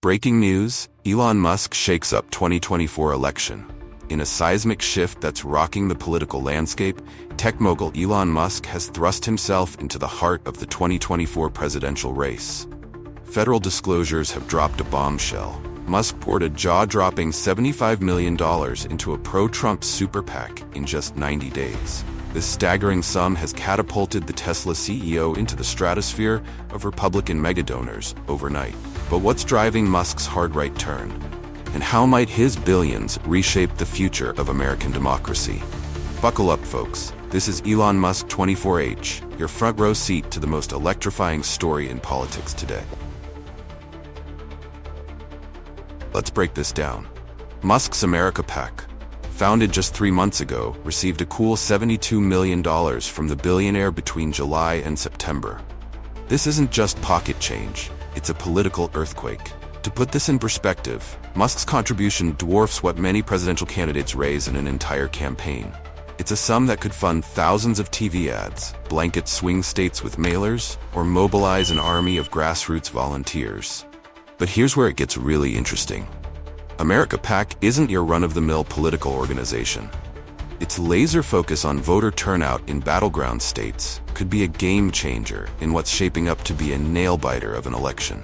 Breaking news, Elon Musk shakes up 2024 election. In a seismic shift that's rocking the political landscape, tech mogul Elon Musk has thrust himself into the heart of the 2024 presidential race. Federal disclosures have dropped a bombshell. Musk poured a jaw-dropping $75 million into a pro-Trump super PAC in just 90 days. This staggering sum has catapulted the Tesla CEO into the stratosphere of Republican megadonors overnight. But what's driving Musk's hard right turn? And how might his billions reshape the future of American democracy? Buckle up, folks. This is Elon Musk 24H, your front row seat to the most electrifying story in politics today. Let's break this down. Musk's America PAC, founded just 3 months ago, received a cool $72 million from the billionaire between July and September. This isn't just pocket change, it's a political earthquake. To put this in perspective, Musk's contribution dwarfs what many presidential candidates raise in an entire campaign. It's a sum that could fund thousands of TV ads, blanket swing states with mailers, or mobilize an army of grassroots volunteers. But here's where it gets really interesting. America PAC isn't your run-of-the-mill political organization. Its laser focus on voter turnout in battleground states could be a game changer in what's shaping up to be a nail-biter of an election.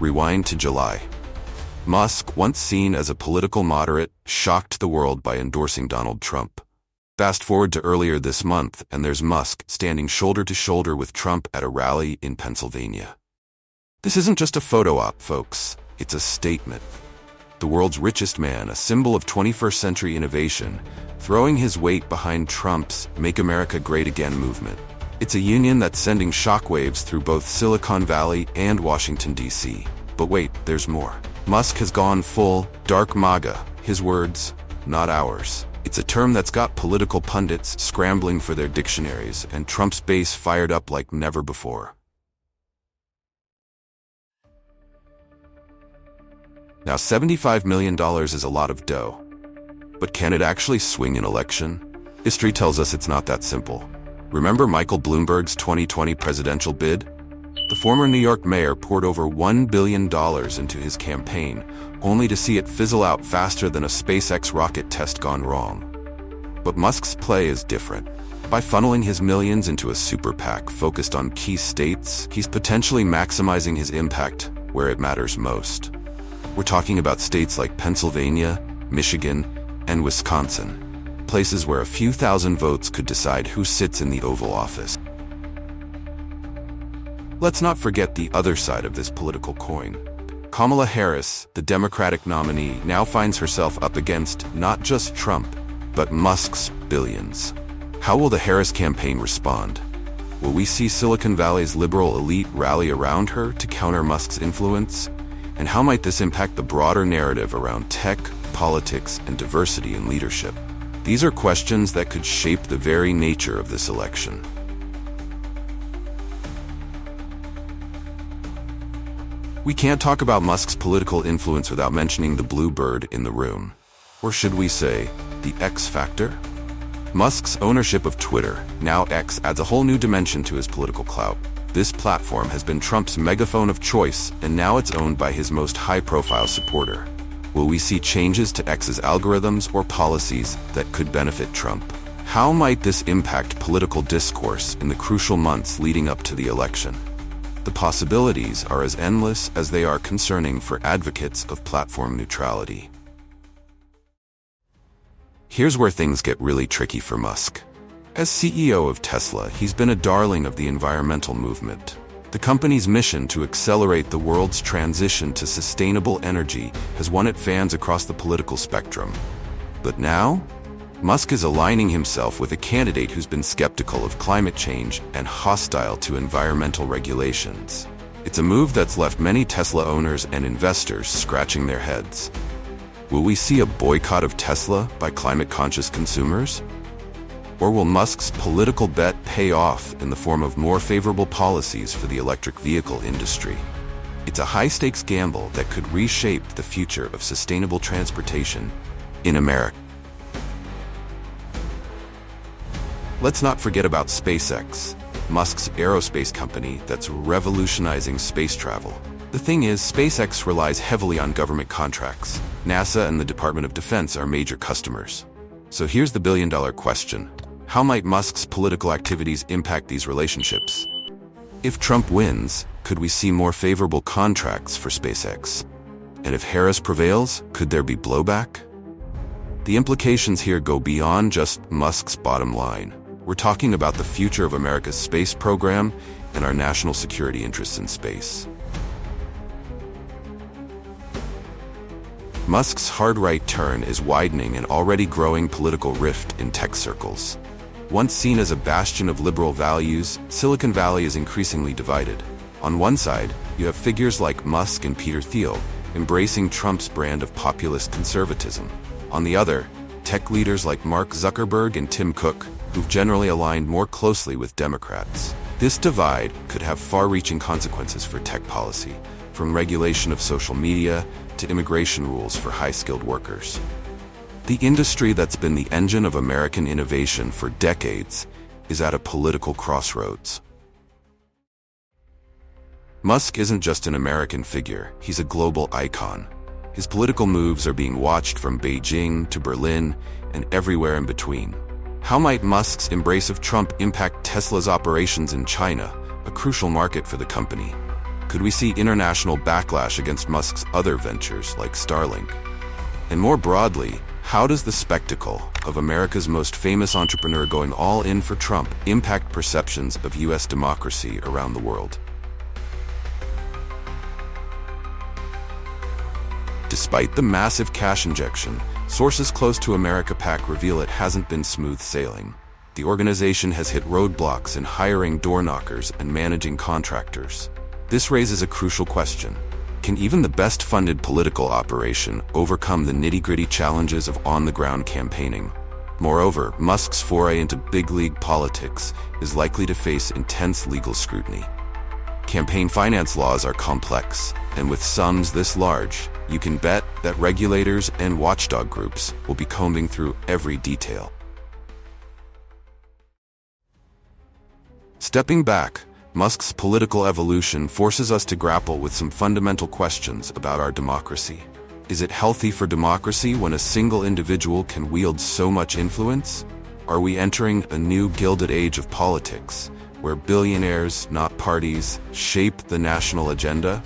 Rewind to July. Musk, once seen as a political moderate, shocked the world by endorsing Donald Trump. Fast forward to earlier this month, and there's Musk standing shoulder to shoulder with Trump at a rally in Pennsylvania. This isn't just a photo op, folks. It's a statement. The world's richest man, a symbol of 21st century innovation, throwing his weight behind Trump's Make America Great Again movement. It's a union that's sending shockwaves through both Silicon Valley and Washington, D.C. But wait, there's more. Musk has gone full dark MAGA. His words, not ours. It's a term that's got political pundits scrambling for their dictionaries and Trump's base fired up like never before. Now, $75 million is a lot of dough. But can it actually swing an election? History tells us it's not that simple. Remember Michael Bloomberg's 2020 presidential bid? The former New York mayor poured over $1 billion into his campaign, only to see it fizzle out faster than a SpaceX rocket test gone wrong. But Musk's play is different. By funneling his millions into a super PAC focused on key states, he's potentially maximizing his impact where it matters most. We're talking about states like Pennsylvania, Michigan, and Wisconsin, places where a few thousand votes could decide who sits in the Oval Office. Let's not forget the other side of this political coin. Kamala Harris, the Democratic nominee, now finds herself up against not just Trump, but Musk's billions. How will the Harris campaign respond? Will we see Silicon Valley's liberal elite rally around her to counter Musk's influence? And how might this impact the broader narrative around tech, politics, and diversity in leadership? These are questions that could shape the very nature of this election. We can't talk about Musk's political influence without mentioning the blue bird in the room. Or should we say, the X factor? Musk's ownership of Twitter, now X, adds a whole new dimension to his political clout. This platform has been Trump's megaphone of choice, and now it's owned by his most high-profile supporter. Will we see changes to X's algorithms or policies that could benefit Trump? How might this impact political discourse in the crucial months leading up to the election? The possibilities are as endless as they are concerning for advocates of platform neutrality. Here's where things get really tricky for Musk. As CEO of Tesla, he's been a darling of the environmental movement. The company's mission to accelerate the world's transition to sustainable energy has won at fans across the political spectrum. But now, Musk is aligning himself with a candidate who's been skeptical of climate change and hostile to environmental regulations. It's a move that's left many Tesla owners and investors scratching their heads. Will we see a boycott of Tesla by climate-conscious consumers? Or will Musk's political bet pay off in the form of more favorable policies for the electric vehicle industry? It's a high-stakes gamble that could reshape the future of sustainable transportation in America. Let's not forget about SpaceX. Musk's aerospace company that's revolutionizing space travel. The thing is, SpaceX relies heavily on government contracts. NASA and the Department of Defense are major customers. So here's the billion-dollar question. How might Musk's political activities impact these relationships? If Trump wins, could we see more favorable contracts for SpaceX? And if Harris prevails, could there be blowback? The implications here go beyond just Musk's bottom line. We're talking about the future of America's space program and our national security interests in space. Musk's hard right turn is widening an already growing political rift in tech circles. Once seen as a bastion of liberal values, Silicon Valley is increasingly divided. On one side, you have figures like Musk and Peter Thiel, embracing Trump's brand of populist conservatism. On the other, tech leaders like Mark Zuckerberg and Tim Cook, who've generally aligned more closely with Democrats. This divide could have far-reaching consequences for tech policy, from regulation of social media to immigration rules for high-skilled workers. The industry that's been the engine of American innovation for decades is at a political crossroads. Musk isn't just an American figure, he's a global icon. His political moves are being watched from Beijing to Berlin and everywhere in between. How might Musk's embrace of Trump impact Tesla's operations in China, a crucial market for the company? Could we see international backlash against Musk's other ventures like Starlink? And more broadly, how does the spectacle of America's most famous entrepreneur going all in for Trump impact perceptions of U.S. democracy around the world? Despite the massive cash injection, sources close to America PAC reveal it hasn't been smooth sailing. The organization has hit roadblocks in hiring door knockers and managing contractors. This raises a crucial question. Can even the best-funded political operation overcome the nitty-gritty challenges of on-the-ground campaigning? Moreover, Musk's foray into big-league politics is likely to face intense legal scrutiny. Campaign finance laws are complex, and with sums this large, you can bet that regulators and watchdog groups will be combing through every detail. Stepping back, Musk's political evolution forces us to grapple with some fundamental questions about our democracy. Is it healthy for democracy when a single individual can wield so much influence? Are we entering a new Gilded Age of politics, where billionaires, not parties, shape the national agenda?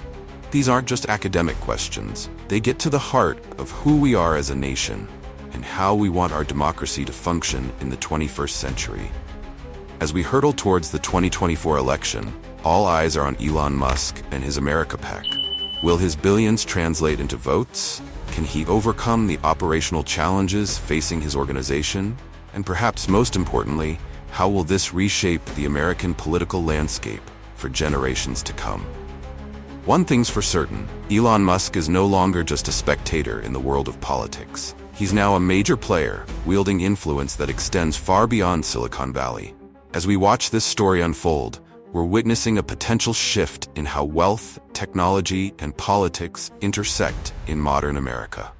These aren't just academic questions. They get to the heart of who we are as a nation and how we want our democracy to function in the 21st century. As we hurtle towards the 2024 election, all eyes are on Elon Musk and his America PAC. Will his billions translate into votes? Can he overcome the operational challenges facing his organization? And perhaps most importantly, how will this reshape the American political landscape for generations to come? One thing's for certain, Elon Musk is no longer just a spectator in the world of politics. He's now a major player, wielding influence that extends far beyond Silicon Valley. As we watch this story unfold, we're witnessing a potential shift in how wealth, technology, and politics intersect in modern America.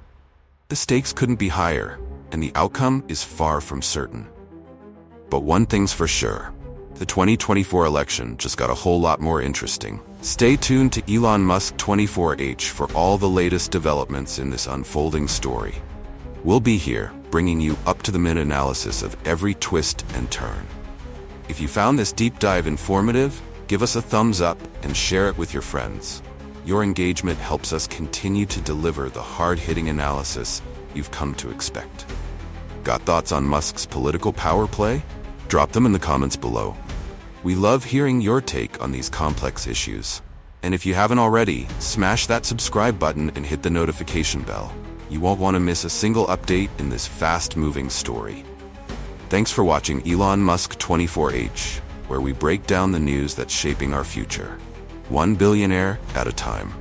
The stakes couldn't be higher, and the outcome is far from certain. But one thing's for sure, the 2024 election just got a whole lot more interesting. Stay tuned to Elon Musk 24H for all the latest developments in this unfolding story. We'll be here, bringing you up-to-the-minute analysis of every twist and turn. If you found this deep dive informative, give us a thumbs up and share it with your friends. Your engagement helps us continue to deliver the hard-hitting analysis you've come to expect. Got thoughts on Musk's political power play? Drop them in the comments below. We love hearing your take on these complex issues. And if you haven't already, smash that subscribe button and hit the notification bell. You won't want to miss a single update in this fast-moving story. Thanks for watching Elon Musk 24H, where we break down the news that's shaping our future, one billionaire at a time.